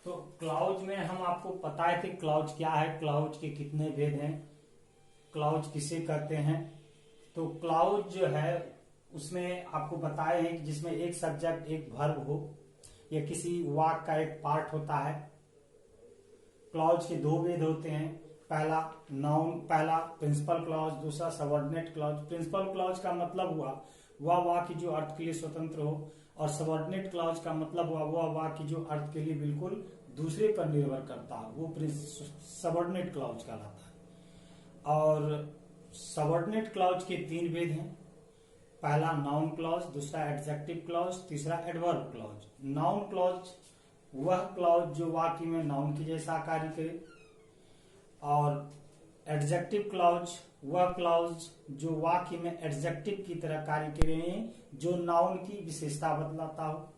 तो क्लाउज में हम आपको पता है कि क्लाउज क्या है, क्लाउज के कितने भेद हैं, क्लाउज किसे कहते हैं। तो क्लाउज जो है उसमें आपको बताए हैं कि जिसमें एक सब्जेक्ट एक वर्ब हो या किसी वाक्य का एक पार्ट होता है। क्लाउज के दो भेद होते हैं, पहला नाउन, पहला प्रिंसिपल क्लाउज, दूसरा सबऑर्डिनेट क्लाउज। प्रिंसिपल क्लाउज का मतलब हुआ वह वाक्य जो अर्थ के लिए स्वतंत्र हो, और सबऑर्डिनेट क्लाउज का मतलब हुआ वह वाक्य जो अर्थ के लिए बिल्कुल दूसरे पर निर्भर करता है, वो सबऑर्डिनेट क्लाउज कहलाता है। और सबऑर्डिनेट क्लाउज के तीन भेद हैं, पहला नाउन क्लॉज, दूसरा एडजेक्टिव क्लॉज, तीसरा एडवर्ब क्लॉज। नाउन क्लॉज वह क्लॉज जो वाक्य में नाउन की जैसा कार्य करे, और एडजेक्टिव क्लॉज वह क्लॉज जो वाक्य में एडजेक्टिव की तरह कार्य करे, जो नाउन की विशेषता बतलाता हो।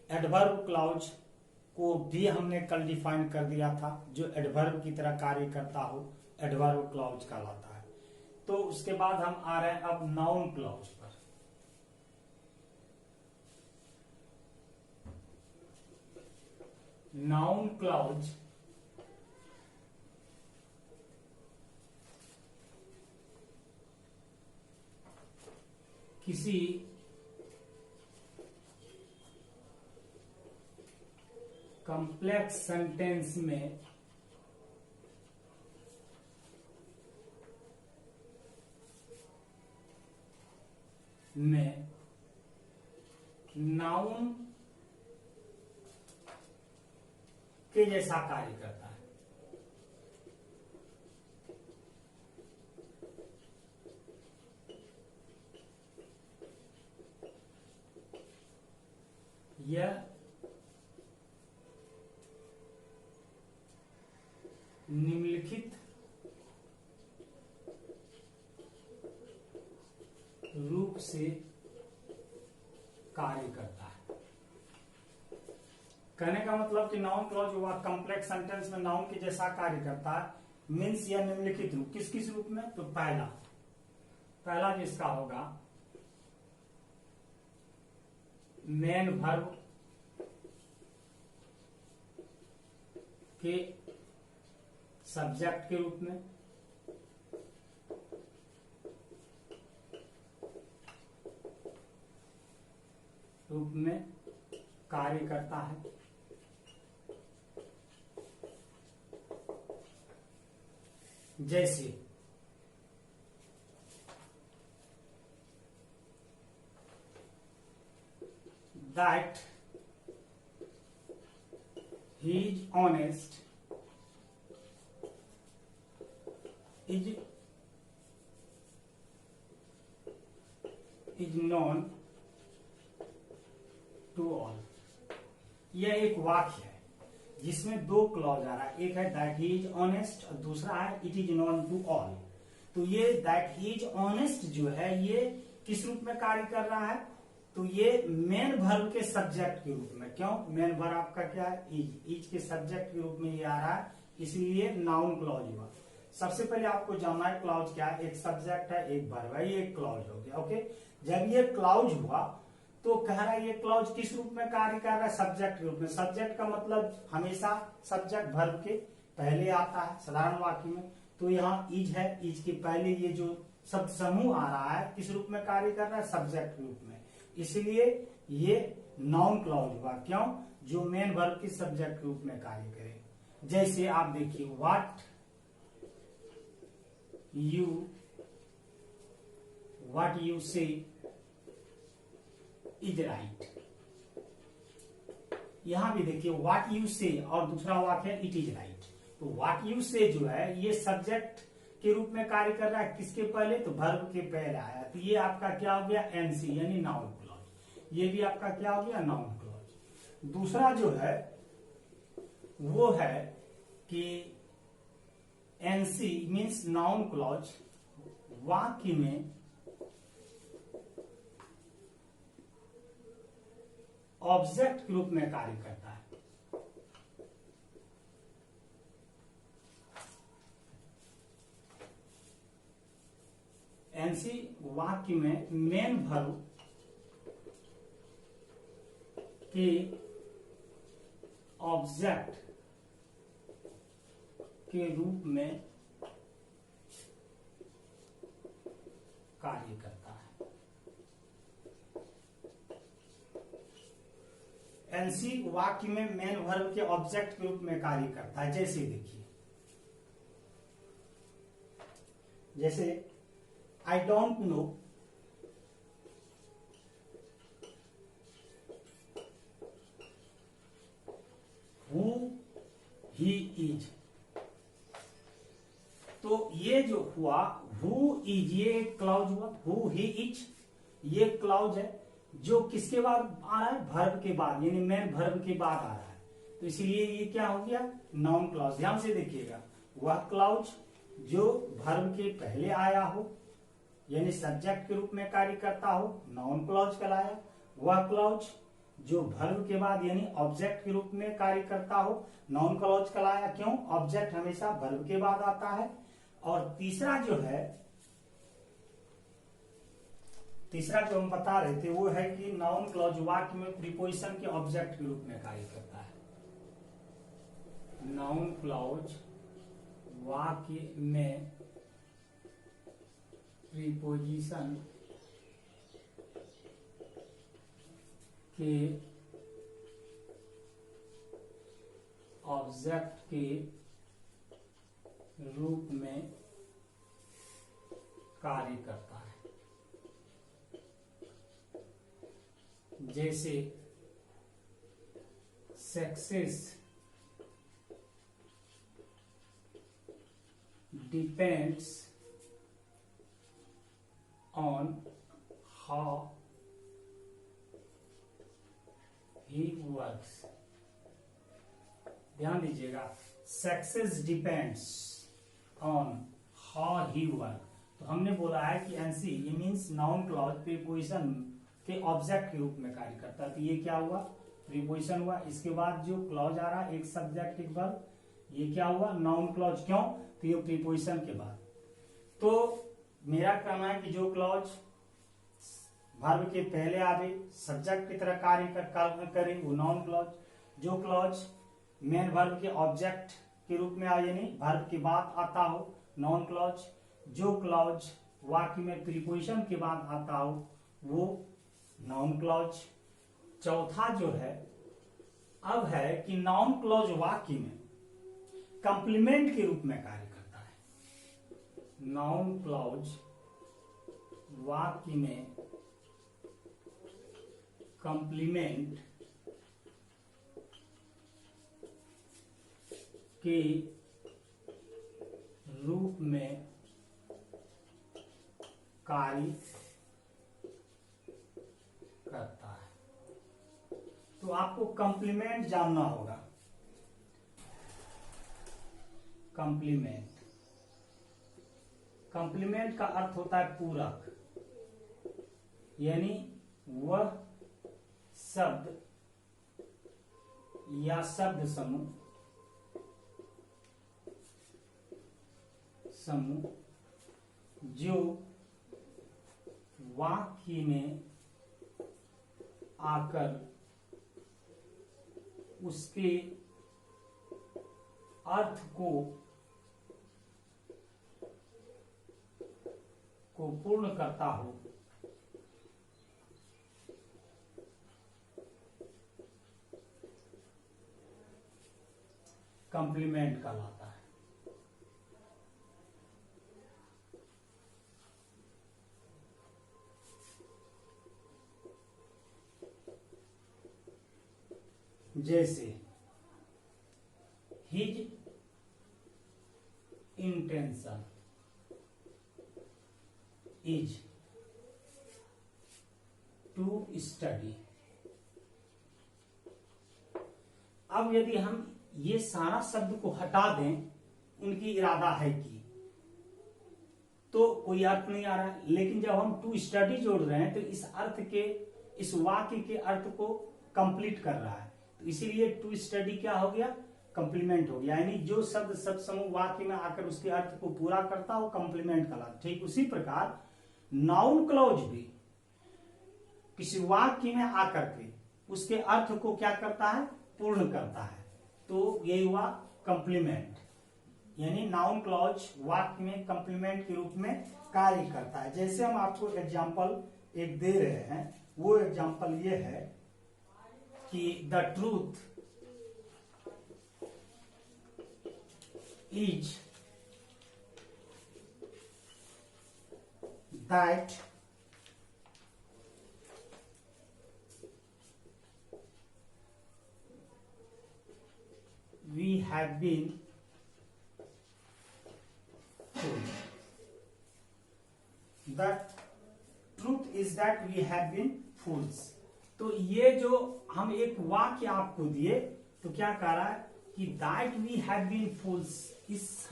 एडवर्ब क्लॉज को भी हमने कल डिफाइन कर दिया था, जो एडवर्ब की तरह कार्य करता हो एडवर्ब क्लॉज कहलाता है। तो उसके बाद हम आ रहे हैं अब नाउन क्लॉज पर। नाउन क्लॉज किसी कॉम्प्लेक्स सेंटेंस में नाउन के जैसा कार्य करता है। यह निम्नलिखित रूप से कार्य करता है। कहने का मतलब कि नाउन क्लॉज हुआ कॉम्प्लेक्स सेंटेंस में नाउन के जैसा कार्य करता है, मीन्स यह निम्नलिखित रूप, किस किस रूप में? तो पहला जिसका होगा मेन वर्ब के सब्जेक्ट के रूप में कार्य करता है। जैसे that he is honest is known to all. यह एक वाक्य है जिसमें दो क्लॉज आ रहा है, एक है दैट ही इज ऑनेस्ट और दूसरा है it is known to all. तो ये दैट ही इज ऑनेस्ट जो है ये किस रूप में कार्य कर रहा है? तो ये मेन वर्ब के सब्जेक्ट के रूप में। क्यों? मेन वर्ब आपका क्या है? इज के सब्जेक्ट के रूप में ये आ रहा है, इसलिए नाउन क्लॉज हुआ। सबसे पहले आपको जानना है क्लॉज क्या है। एक सब्जेक्ट है, एक वर्ब है, ये एक क्लॉज हो गया। ओके, जब ये क्लॉज हुआ तो कह रहा है ये क्लॉज किस रूप में कार्य कर रहा है? सब्जेक्ट के रूप में। सब्जेक्ट का मतलब हमेशा सब्जेक्ट वर्ब के पहले आता है साधारण वाक्य में। तो यहाँ इज है, इज के पहले ये जो शब्द समूह आ रहा है किस रूप में कार्य कर रहा है? सब्जेक्ट के रूप में, इसलिए ये नाउन क्लॉज हुआ। क्यों? जो मेन वर्ब के सब्जेक्ट के रूप में कार्य करे। जैसे आप देखिए व्हाट यू से इज राइट। यहां भी देखिए व्हाट यू से और दूसरा वाक्य है इट इज राइट। तो व्हाट यू से जो है ये सब्जेक्ट के रूप में कार्य कर रहा है, किसके पहले? तो वर्ब के पहले आया। तो ये आपका क्या हो गया? एनसी यानी नाउन क्लॉज। ये भी आपका क्या हो गया? Noun clause. दूसरा जो है वो है कि एनसी मीन्स नाउन क्लॉज वाक्य में ऑब्जेक्ट के रूप में कार्य करता है। एनसी वाक्य में मेन वर्ब के ऑब्जेक्ट के रूप में कार्य करता है। एनसी वाक्य में मेन वर्ब के ऑब्जेक्ट के रूप में कार्य करता है। जैसे देखिए, जैसे I don't know who he is, तो ये जो हुआ हु इज, ये एक क्लाउज हुआ। हु ही इज ये क्लाउज है जो किसके बाद आ रहा है, वर्ब के बाद, यानी मेन वर्ब के बाद आ रहा है। तो इसलिए ये क्या हो गया, नाउन क्लाउज। ध्यान से देखिएगा, वह क्लाउज जो वर्ब के पहले आया हो यानी सब्जेक्ट के रूप में कार्य करता हो, नाउन क्लाउज कहलाया। वह क्लाउज जो वर्ब के बाद यानी ऑब्जेक्ट के रूप में कार्य करता हो, नाउन क्लाउज कहलाया। क्यों, ऑब्जेक्ट हमेशा वर्ब के बाद आता है। और तीसरा जो हम बता रहे थे वो है कि नाउन क्लॉज वाक्य में प्रीपोजिशन के ऑब्जेक्ट के रूप में कार्य करता है। नाउन क्लॉज वाक्य में प्रीपोजिशन के ऑब्जेक्ट के रूप में कार्य करता है। जैसे success depends on how he works. ध्यान दीजिएगा, success depends on how he work. तो हमने बोला है कि एनसी ये मीन्स नाउन क्लॉज प्रीपोजिशन के ऑब्जेक्ट के रूप में कार्य करता है। तो ये क्या हुआ, प्रीपोजिशन हुआ। इसके बाद जो क्लॉज आ रहा है एक सब्जेक्ट एक वर्ब, ये क्या हुआ, नाउन क्लॉज। क्यों, तो ये प्रीपोजिशन के बाद। तो मेरा कहना है कि जो क्लॉज वर्ब के पहले आवे, सब्जेक्ट की तरह कार्य करे, वो नाउन क्लॉज। जो क्लॉज मेन वर्ब के ऑब्जेक्ट के रूप में आए यानी वर्ब के बाद आता हो, नाउन क्लॉज। जो क्लॉज वाक्य में प्रीपोजिशन के बाद आता हो वो नाउन क्लॉज। चौथा जो है अब है कि नाउन क्लॉज वाक्य में कंप्लीमेंट के रूप में कार्य करता है। नाउन क्लॉज वाक्य में कंप्लीमेंट के रूप में कार्य करता है। तो आपको कंप्लीमेंट जानना होगा। कंप्लीमेंट का अर्थ होता है पूरक, यानी वह शब्द या शब्द समूह जो वाक्य में आकर उसके अर्थ को पूर्ण करता हो, कंप्लीमेंट कहलाता है। जैसे his intention is to study. अब यदि हम ये सारा शब्द को हटा दें, उनकी इरादा है कि, तो कोई अर्थ नहीं आ रहा है। लेकिन जब हम टू स्टडी जोड़ रहे हैं तो इस अर्थ के, इस वाक्य के अर्थ को कंप्लीट कर रहा है। तो इसीलिए टू स्टडी क्या हो गया, कंप्लीमेंट हो गया। यानी जो शब्द शब्द समूह वाक्य में आकर उसके अर्थ को पूरा करता हो, कंप्लीमेंट कहलाता। ठीक उसी प्रकार नाउन क्लॉज भी किसी वाक्य में आकर के उसके अर्थ को क्या करता है, पूर्ण करता है। तो ये हुआ कंप्लीमेंट, यानी नाउन क्लॉज वाक्य में कंप्लीमेंट के रूप में कार्य करता है। जैसे हम आपको एग्जाम्पल एक दे रहे हैं, वो एग्जाम्पल ये है कि the truth is that we have been fooled. The truth is that we have been fools. तो ये जो हम एक वाक्य आपको दिए तो क्या कह रहा है कि that we have been fools,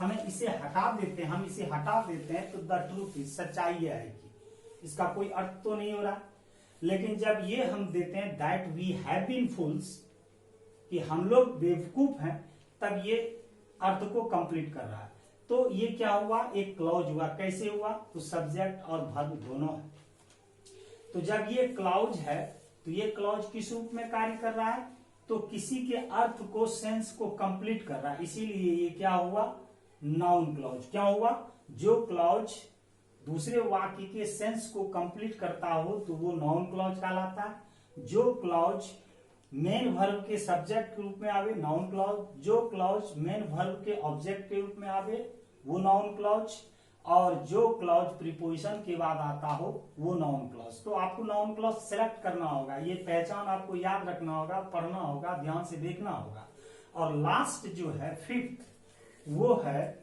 हमें इसे हटा देते हैं, हम इसे हटा देते हैं तो the truth is, सच्चाई ये आएगी। इसका कोई अर्थ तो नहीं हो रहा, लेकिन जब ये हम देते हैं that we have been fools, कि हम लोग बेवकूफ हैं, तब ये अर्थ को कंप्लीट कर रहा है। तो ये क्या हुआ, एक क्लॉज हुआ। कैसे हुआ, तो सब्जेक्ट और वर्ब दोनों है। तो जब ये क्लॉज है तो ये क्लॉज किस रूप में कार्य कर रहा है, तो किसी के अर्थ को, सेंस को कंप्लीट कर रहा है। इसीलिए ये क्या हुआ, नाउन क्लॉज। क्या हुआ, जो क्लॉज दूसरे वाक्य के सेंस को कंप्लीट करता हो तो वो नाउन क्लॉज कहलाता है। जो क्लॉज मेन वर्ब के सब्जेक्ट के रूप में आवे, नाउन क्लॉज। जो क्लॉज मेन वर्ब के ऑब्जेक्ट के रूप में आवे, वो नाउन क्लॉज। और जो क्लॉज प्रीपोजिशन के बाद आता हो, वो नाउन क्लॉज। तो आपको नाउन क्लॉज सेलेक्ट करना होगा, ये पहचान आपको याद रखना होगा, पढ़ना होगा, ध्यान से देखना होगा। और लास्ट जो है फिफ्थ, वो है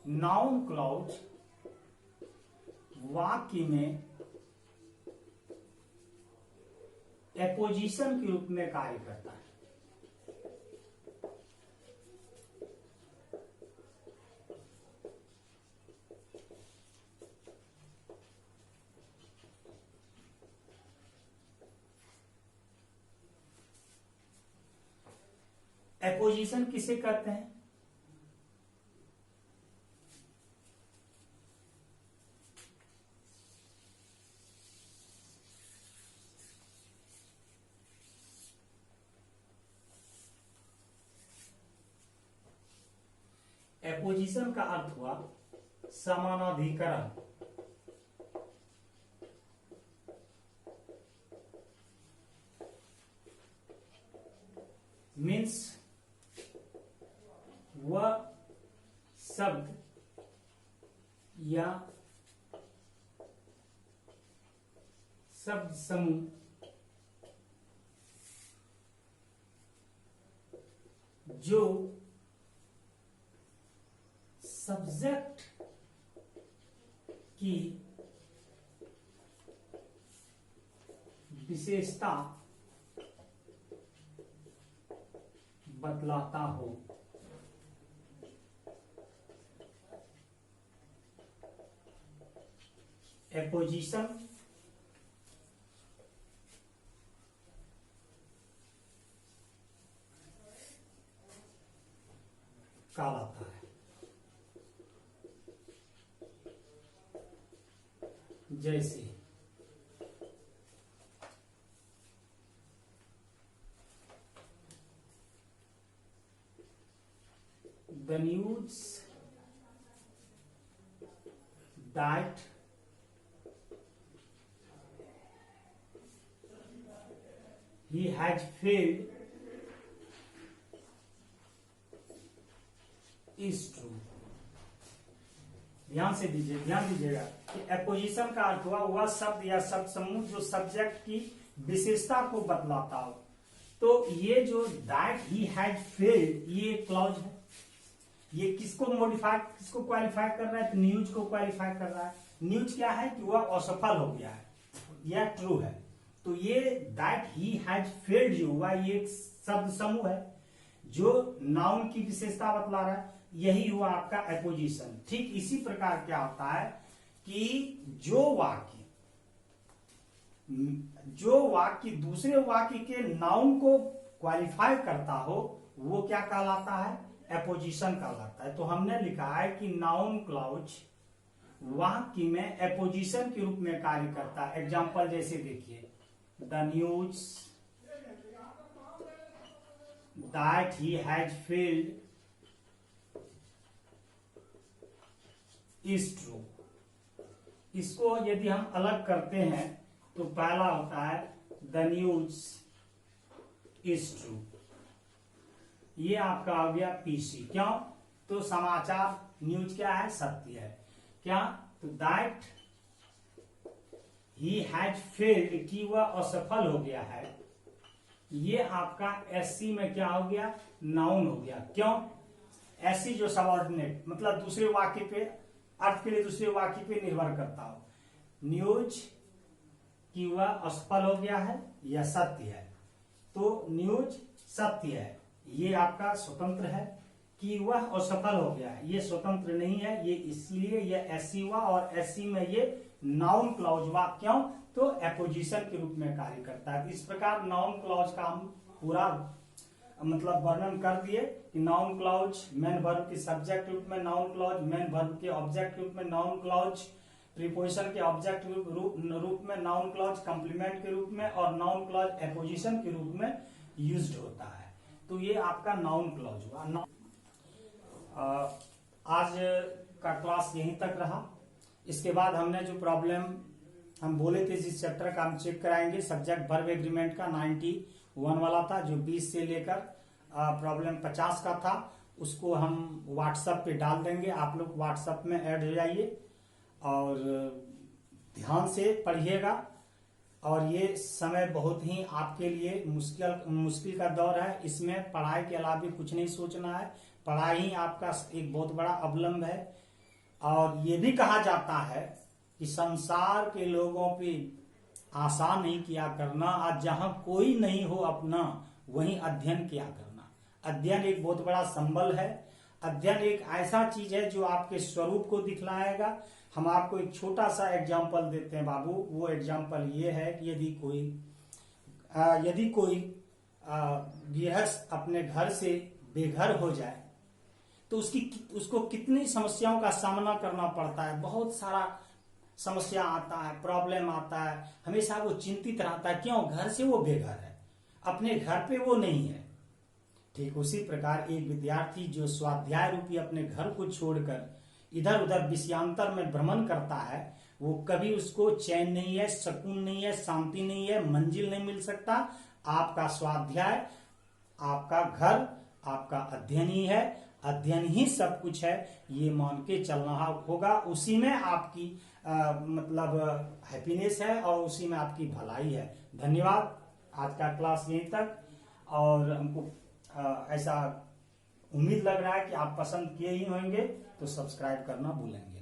नाउन क्लॉज वाक्य में एपोजिशन के रूप में कार्य करता है। एपोजिशन किसे कहते हैं, एपोजिशन का अर्थ हुआ समानाधिकरण। मीन्स वह शब्द या शब्द समूह जो सब्जेक्ट की विशेषता बतलाता हो। एपोजिशन कहलाता है। जैसे the news that he has failed is true। ध्यान दीजिएगा कि एपोजिशन का अर्थ हुआ वह शब्द या शब्द समूह जो सब्जेक्ट की विशेषता को बतलाता हो। तो ये जो दैट ही हैड फेल्ड, ये क्लॉज है। ये किसको क्वालिफाई कर रहा है, तो न्यूज को क्वालिफाई कर रहा है। न्यूज क्या है कि वह असफल हो गया है, यह ट्रू है। तो ये दैट ही हैड फेल्ड जो हुआ, ये एक शब्द समूह है जो नाउन की विशेषता बतला रहा है। यही हुआ आपका एपोजिशन। ठीक इसी प्रकार क्या होता है कि जो वाक्य दूसरे वाक्य के नाउन को क्वालिफाई करता हो, वो क्या कहलाता है, एपोजिशन कहलाता है। तो हमने लिखा है कि नाउन क्लाउज वाक्य में एपोजिशन के रूप में कार्य करता है। एग्जाम्पल जैसे देखिए, the news that he has field is true. इसको यदि हम अलग करते हैं तो पहला होता है द न्यूज इज ट्रू। ये आपका हो गया पीसी। क्यों? तो समाचार न्यूज क्या है? सत्य है। क्या? तो दैट ही हैज फेल्ड कि वह असफल हो गया है, ये आपका एससी में क्या हो गया? नाउन हो गया। क्यों? एससी जो सबऑर्डिनेट मतलब दूसरे वाक्य पे अर्थ के लिए दूसरे वाक्य पे निर्भर करता हो। न्यूज कि वह असफल हो गया है यह सत्य है, तो न्यूज सत्य है, ये आपका स्वतंत्र है। कि वह असफल हो गया है ये स्वतंत्र नहीं है, ये इसलिए यह एससी हुआ और एससी में ये नाउन क्लॉज हुआ। क्यों? तो एपोजिशन के रूप में कार्य करता है। इस प्रकार नाउन क्लॉज का हम पूरा मतलब वर्णन कर दिए कि नाउन क्लॉज मेन वर्ब के सब्जेक्ट रूप में, नाउन क्लॉज मेन वर्ब के ऑब्जेक्ट रूप में, नाउन क्लॉज प्रीपोजिशन के ऑब्जेक्ट रूप में, नाउन क्लॉज कॉम्प्लीमेंट के रूप में और नाउन क्लॉज एपोजिशन के रूप में यूज्ड होता है। तो ये आपका नाउन क्लॉज हुआ। आज का क्लास यहीं तक रहा। इसके बाद हमने जो प्रॉब्लम हम बोले थे जिस चैप्टर का हम चेक कराएंगे, सब्जेक्ट वर्ब एग्रीमेंट का 91 वाला था, जो 20 से लेकर प्रॉब्लम 50 का था, उसको हम व्हाट्सएप पे डाल देंगे। आप लोग व्हाट्सएप में ऐड हो जाइए और ध्यान से पढ़िएगा। और ये समय बहुत ही आपके लिए मुश्किल का दौर है। इसमें पढ़ाई के अलावा भी कुछ नहीं सोचना है। पढ़ाई ही आपका एक बहुत बड़ा अवलंब है। और ये भी कहा जाता है कि संसार के लोगों पे आशा नहीं किया करना, आज जहां कोई नहीं हो अपना वहीं अध्ययन किया करना। अध्ययन एक बहुत बड़ा संबल है। अध्ययन एक ऐसा चीज है जो आपके स्वरूप को दिखलाएगा। हम आपको एक छोटा सा एग्जाम्पल देते हैं बाबू। वो एग्जाम्पल ये है कि यदि कोई गृहस्थ अपने घर से बेघर हो जाए तो उसको कितनी समस्याओं का सामना करना पड़ता है। बहुत सारा समस्या आता है, प्रॉब्लम आता है, हमेशा वो चिंतित रहता है। क्यों? घर से वो बेघर है, अपने घर पे वो नहीं है। ठीक उसी प्रकार एक विद्यार्थी जो स्वाध्याय रूपी अपने घर को छोड़कर इधर उधर विषयांतर में भ्रमण करता है, वो कभी उसको चैन नहीं है, सुकून नहीं है, शांति नहीं है, मंजिल नहीं मिल सकता। आपका स्वाध्याय, आपका घर, आपका अध्ययन ही है, अध्ययन ही सब कुछ है, ये मान के चलना होगा। उसी में आपकी मतलब हैप्पीनेस है और उसी में आपकी भलाई है। धन्यवाद। आज का क्लास यहीं तक। और हमको ऐसा उम्मीद लग रहा है कि आप पसंद किए ही होंगे, तो सब्सक्राइब करना भूलेंगे।